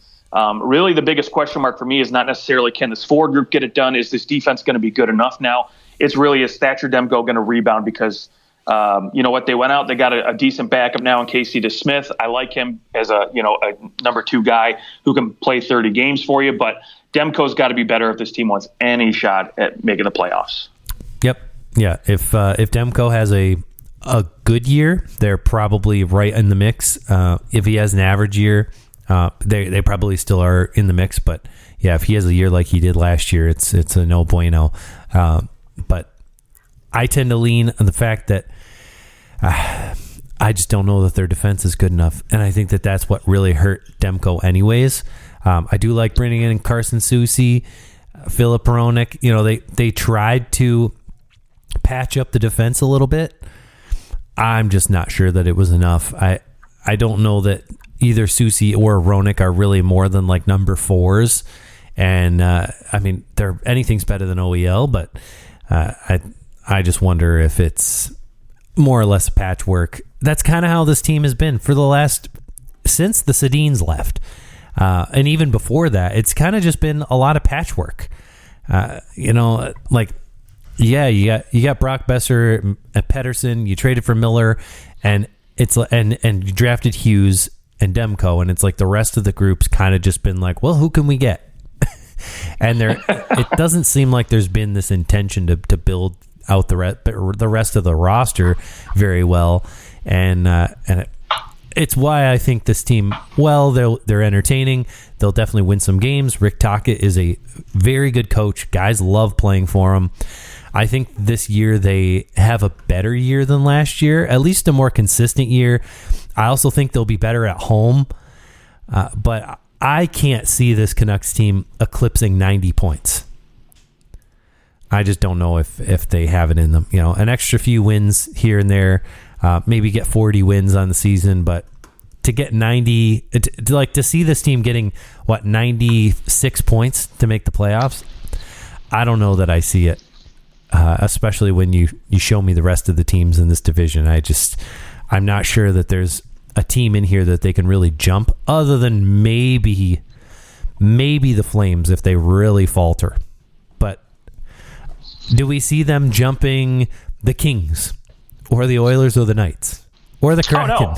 Speaker 2: really the biggest question mark for me is not necessarily can this forward group get it done. Is this defense going to be good enough now? It's really, is Thatcher Demko going to rebound? Because what, they went out, they got a decent backup now in Casey DeSmith. I like him as a number 2 guy who can play 30 games for you. But Demko's got to be better if this team wants any shot at making the playoffs.
Speaker 1: Yep. Yeah. If Demko has a good year, they're probably right in the mix. If he has an average year, they probably still are in the mix. But yeah, if he has a year like he did last year, it's a no bueno. But I tend to lean on the fact that I just don't know that their defense is good enough, and I think that that's what really hurt Demko anyways. I do like bringing in Carson Soucy, Filip Hronek. They tried to patch up the defense a little bit. I'm just not sure that it was enough. I don't know that either Soucy or Hronek are really more than like number 4s. And anything's better than OEL, but I just wonder if it's more or less patchwork. That's kind of how this team has been for since the Sedins left. And even before that, it's kind of just been a lot of patchwork. Yeah, you got Brock Besser, Pedersen. You traded for Miller, and you drafted Hughes and Demko, and it's like the rest of the group's kind of just been like, well, who can we get? And it doesn't seem like there's been this intention to build out the rest of the roster very well, and it's why I think this team, well, they're entertaining. They'll definitely win some games. Rick Tocchet is a very good coach. Guys love playing for him. I think this year they have a better year than last year, at least a more consistent year. I also think they'll be better at home, but I can't see this Canucks team eclipsing 90 points. I just don't know if they have it in them. You know, an extra few wins here and there, maybe get 40 wins on the season, but to get 90, to see this team getting 96 points to make the playoffs, I don't know that I see it. Especially when you show me the rest of the teams in this division. I'm not sure that there's a team in here that they can really jump, other than maybe the Flames if they really falter. But do we see them jumping the Kings or the Oilers or the Knights or the Kraken?
Speaker 2: Oh,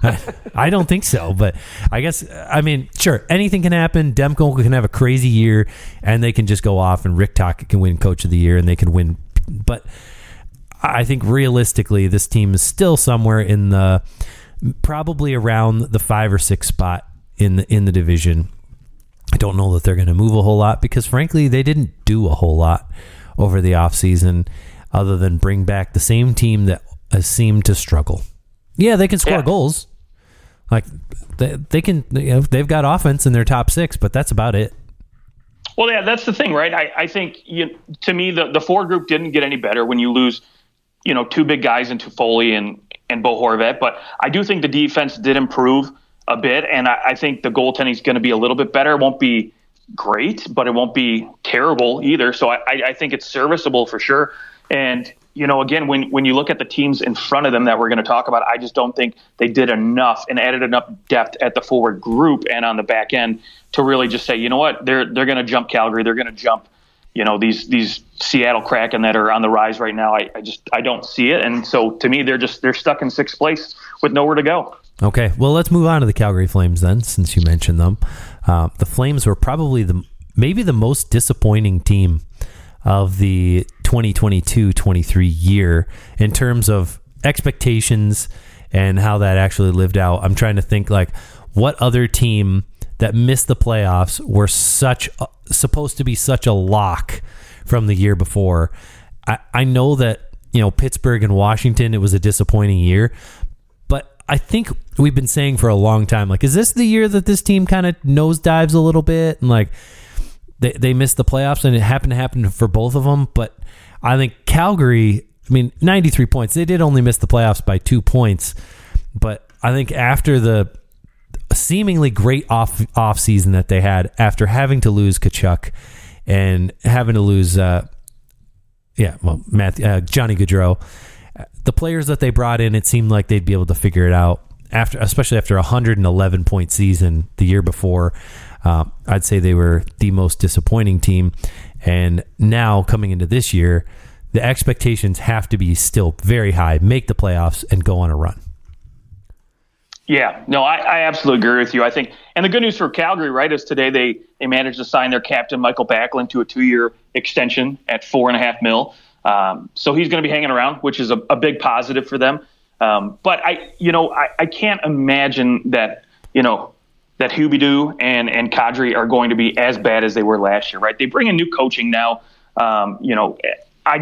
Speaker 2: no.
Speaker 1: I don't think so, but I guess, sure, anything can happen. Demko can have a crazy year, and they can just go off, and Rick Tocchet can win Coach of the Year, and they can win. But I think realistically, this team is still somewhere in the probably around the 5 or 6 spot in the division. I don't know that they're going to move a whole lot because, frankly, they didn't do a whole lot over the offseason other than bring back the same team that has seemed to struggle. Yeah, they can score goals. Like they can, they've got offense in their top 6, but that's about it.
Speaker 2: Well, yeah, that's the thing, right? I think to me the forward group didn't get any better when you lose, 2 big guys into Foley and Bo Horvat. But I do think the defense did improve a bit, and I think the goaltending is going to be a little bit better. It won't be great, but it won't be terrible either. So I think it's serviceable for sure. And again, when you look at the teams in front of them that we're going to talk about, I just don't think they did enough and added enough depth at the forward group and on the back end to really just say, you know what, they're going to jump Calgary, they're going to jump, these Seattle Kraken that are on the rise right now. I don't see it, and so to me, they're stuck in 6th place with nowhere to go. Okay,
Speaker 1: well, let's move on to the Calgary Flames then, since you mentioned them. The Flames were probably maybe the most disappointing team of the 2022-23 year in terms of expectations and how that actually lived out. I'm trying to think what other team that missed the playoffs were supposed to be such a lock from the year before. I know that Pittsburgh and Washington, it was a disappointing year, but I think we've been saying for a long time, is this the year that this team kind of nosedives a little bit and they missed the playoffs, and it happened to happen for both of them. But I think Calgary, 93 points. They did only miss the playoffs by 2 points. But I think after the seemingly great off season that they had, after having to lose Tkachuk and having to lose, Johnny Gaudreau, the players that they brought in, it seemed like they'd be able to figure it out. Especially after a 111-point season the year before. I'd say they were the most disappointing team. And now coming into this year, the expectations have to be still very high, make the playoffs, and go on a run.
Speaker 2: Yeah, no, I absolutely agree with you. I think, and the good news for Calgary, right, is today they managed to sign their captain, Michael Backlund, to a 2-year extension at $4.5 million. So he's going to be hanging around, which is a big positive for them. But I can't imagine that, that Huberdeau and Kadri are going to be as bad as they were last year, right? They bring in new coaching now. I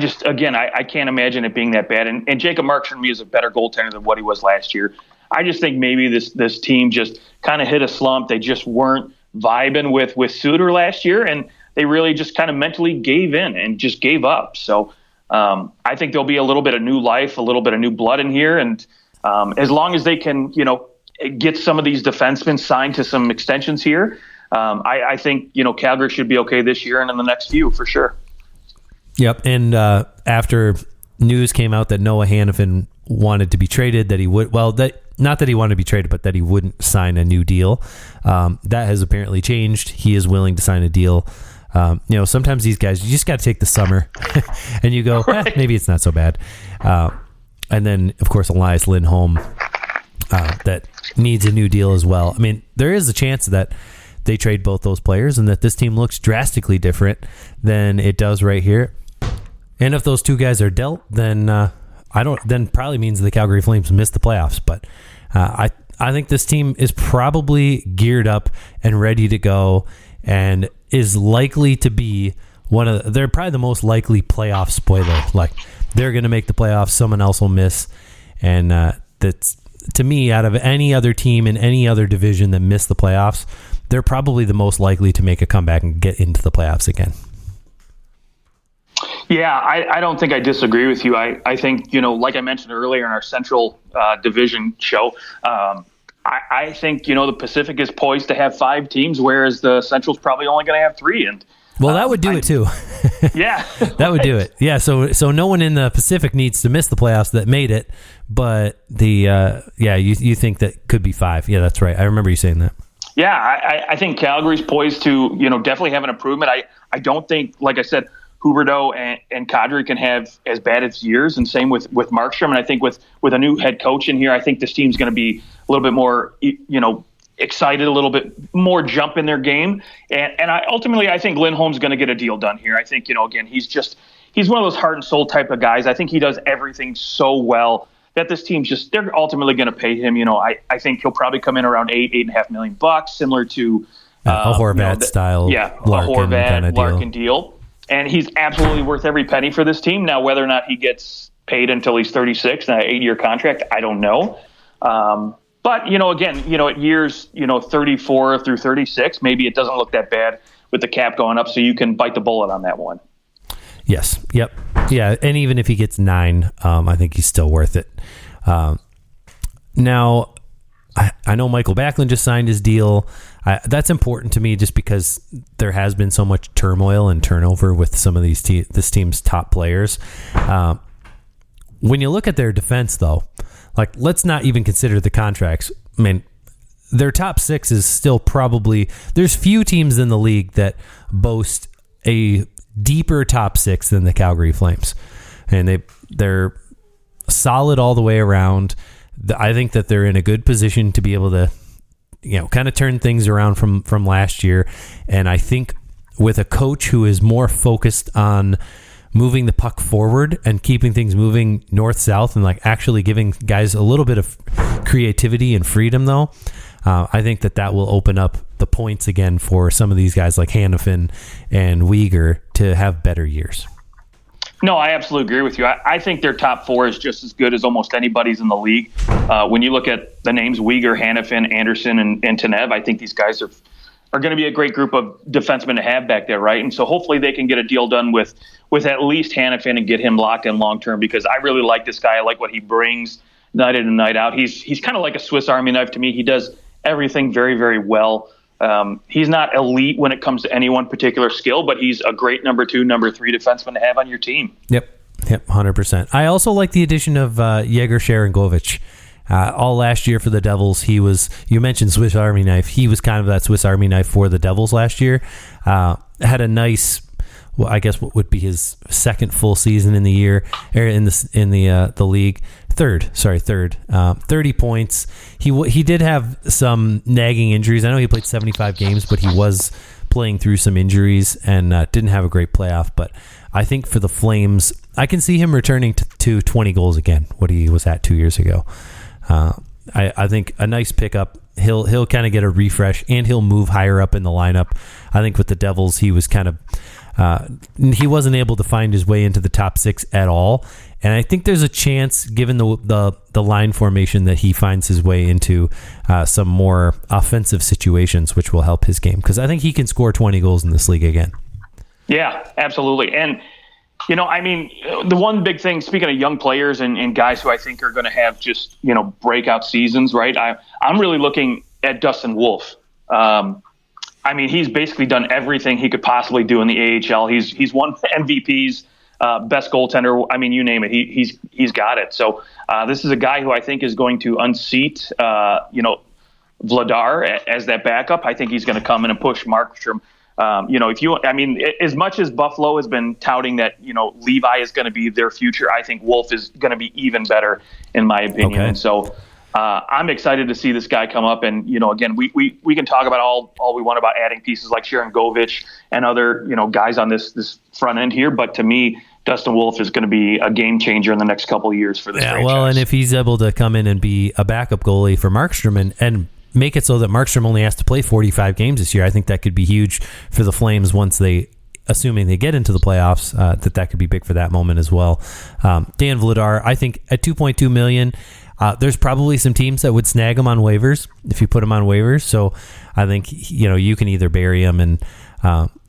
Speaker 2: can't imagine it being that bad. And Jacob Markstrom, me, is a better goaltender than what he was last year. I just think maybe this team just kind of hit a slump. They just weren't vibing with Suter last year, and they really just kind of mentally gave in and just gave up. So I think there'll be a little bit of new life, a little bit of new blood in here. And as long as they can, get some of these defensemen signed to some extensions here, I think, Calgary should be okay this year and in the next few for sure.
Speaker 1: Yep. And after news came out that Noah Hanifin wanted to be traded, that he would, not that he wanted to be traded, but that he wouldn't sign a new deal. That has apparently changed. He is willing to sign a deal Sometimes these guys, you just got to take the summer and you go, maybe it's not so bad. And then, of course, Elias Lindholm, that needs a new deal as well. I mean, there is a chance that they trade both those players and that this team looks drastically different than it does right here. And if those two guys are dealt, then then probably means the Calgary Flames miss the playoffs. But I think this team is probably geared up and ready to go and is likely to be they're probably the most likely playoff spoiler. Like, they're going to make the playoffs, someone else will miss. And that's, to me, out of any other team in any other division that missed the playoffs, they're probably the most likely to make a comeback and get into the playoffs again.
Speaker 2: Yeah, I don't think I disagree with you. I think, like I mentioned earlier in our Central Division show, I think, the Pacific is poised to have 5 teams, whereas the Central's probably only going to have 3. And
Speaker 1: that would do it too.
Speaker 2: Yeah,
Speaker 1: that would do it. Yeah, so no one in the Pacific needs to miss the playoffs that made it, but you think that could be 5. Yeah, that's right. I remember you saying that.
Speaker 2: Yeah, I think Calgary's poised to, definitely have an improvement. I don't think, like I said, Huberdeau and Kadri can have as bad as years, and same with Markstrom. And I think with a new head coach in here, I think this team's going to be a little bit more, excited, a little bit more jump in their game. And I think Lindholm's going to get a deal done here. I think, again, he's one of those heart and soul type of guys. I think he does everything so well that this team's they're ultimately going to pay him. I think he'll probably come in around $8.5 million, similar to
Speaker 1: a Horvat style,
Speaker 2: Larkin deal. And he's absolutely worth every penny for this team. Now, whether or not he gets paid until he's 36 and an 8-year contract, I don't know. But, again, at years, 34 through 36, maybe it doesn't look that bad with the cap going up, so you can bite the bullet on that one.
Speaker 1: Yes. Yep. Yeah. And even if he gets 9, I think he's still worth it. Now, I know Michael Backlund just signed his deal. That's important to me just because there has been so much turmoil and turnover with some of this team's top players. When you look at their defense, though, like, let's not even consider the contracts. I mean, their top 6 is still probably, there's few teams in the league that boast a deeper top 6 than the Calgary Flames, and they're solid all the way around. I think that they're in a good position to be able to, kind of turn things around from last year. And I think with a coach who is more focused on moving the puck forward and keeping things moving north-south and like actually giving guys a little bit of creativity and freedom, though, I think that will open up the points again for some of these guys like Hanifin and Weegar to have better years.
Speaker 2: No, I absolutely agree with you. I think their top 4 is just as good as almost anybody's in the league. When you look at the names Weegar, Hanifin, Anderson, and Tanev, I think these guys are going to be a great group of defensemen to have back there, right? And so hopefully they can get a deal done with at least Hanifin and get him locked in long term, because I really like this guy. I like what he brings night in and night out. He's kind of like a Swiss Army knife to me. He does everything very, very well. He's not elite when it comes to any one particular skill, but he's a great number 2, number 3 defenseman to have on your team.
Speaker 1: Yep, 100%. I also like the addition of Yegor Sharangovich. All last year for the Devils, you mentioned Swiss Army knife. He was kind of that Swiss Army knife for the Devils last year. Had a nice, I guess what would be his second full season in the year, or in the league. Third. 30 points. He did have some nagging injuries. I know he played 75 games, but he was playing through some injuries and didn't have a great playoff. But I think for the Flames, I can see him returning to 20 goals again, what he was at 2 years ago. I think a nice pickup. He'll kind of get a refresh, and he'll move higher up in the lineup. I think with the Devils, he was kind of he wasn't able to find his way into the top 6 at all. And I think there's a chance, given the line formation, that he finds his way into some more offensive situations, which will help his game, because I think he can score 20 goals in this league again. Yeah,
Speaker 2: absolutely. And, the one big thing, speaking of young players and guys who I think are going to have just, breakout seasons, right? I'm really looking at Dustin Wolf. He's basically done everything he could possibly do in the AHL. He's won MVPs. Best goaltender, you name it, he's got it. So this is a guy who I think is going to unseat, Vladar as that backup. I think he's going to come in and push Markstrom As much as Buffalo has been touting that, Levi is going to be their future, I think Wolf is going to be even better, in my opinion.
Speaker 1: Okay.
Speaker 2: And so I'm excited to see this guy come up. And, again, we can talk about all we want about adding pieces like Sharon Govich and other, guys on this front end here. But to me, Dustin Wolf is going to be a game changer in the next couple of years for this franchise.
Speaker 1: Well, and if he's able to come in and be a backup goalie for Markstrom and make it so that Markstrom only has to play 45 games this year, I think that could be huge for the Flames once assuming they get into the playoffs, that could be big for that moment as well. Dan Vladar, I think at $2.2 million, there's probably some teams that would snag him on waivers if you put him on waivers. So I think, you can either bury him and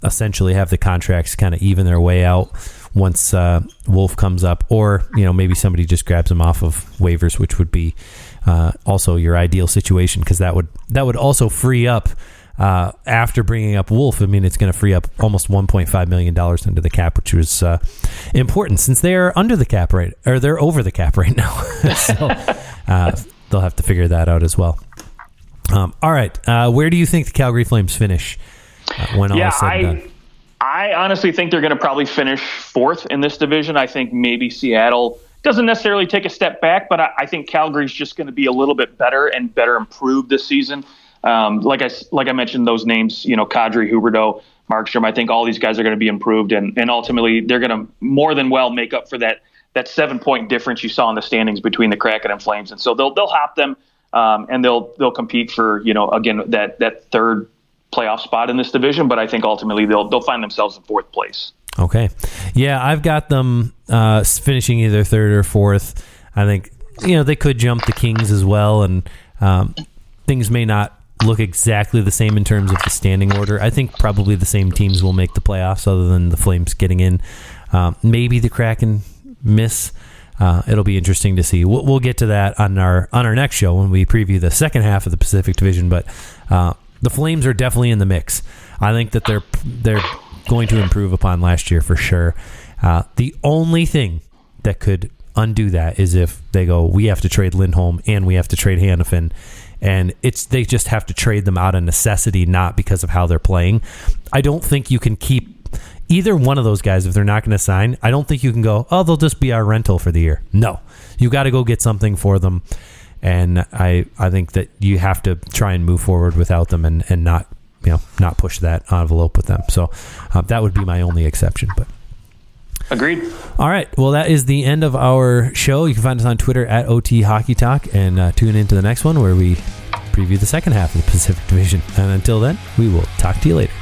Speaker 1: essentially have the contracts kind of even their way out once Wolf comes up, or, maybe somebody just grabs him off of waivers, which would be also your ideal situation, because that would also free up after bringing up Wolf. I mean, it's going to free up almost $1.5 million under the cap, which was important since they're under the cap they're over the cap right now. So they'll have to figure that out as well. All right. Where do you think the Calgary Flames finish when all is said and done?
Speaker 2: I honestly think they're going to probably finish fourth in this division. I think maybe Seattle doesn't necessarily take a step back, but I think Calgary's just going to be a little bit better improved this season. Like I mentioned, those names, Kadri, Huberdeau, Markstrom, I think all these guys are going to be improved, and ultimately they're going to more than well make up for that 7-point difference you saw in the standings between the Kraken and Flames. And so they'll hop them, and they'll compete for, again, that third playoff spot in this division. But I think ultimately they'll find themselves in fourth place.
Speaker 1: Okay. Yeah, I've got them finishing either third or fourth. I think, they could jump the Kings as well, and things may not look exactly the same in terms of the standing order. I think probably the same teams will make the playoffs other than the Flames getting in. Maybe the Kraken miss. It'll be interesting to see. We'll get to that on our next show when we preview the second half of the Pacific Division, but the Flames are definitely in the mix. I think that they're going to improve upon last year for sure. The only thing that could undo that is if they go, we have to trade Lindholm and we have to trade Hanifin, and they just have to trade them out of necessity, not because of how they're playing. I don't think you can keep either one of those guys if they're not going to sign. I don't think you can go, they'll just be our rental for the year. No, you got to go get something for them, and I think that you have to try and move forward without them and not push that envelope with them. So that would be my only exception, but.
Speaker 2: Agreed.
Speaker 1: All right. Well, that is the end of our show. You can find us on Twitter at OT Hockey Talk, and tune into the next one where we preview the second half of the Pacific Division. And until then, we will talk to you later.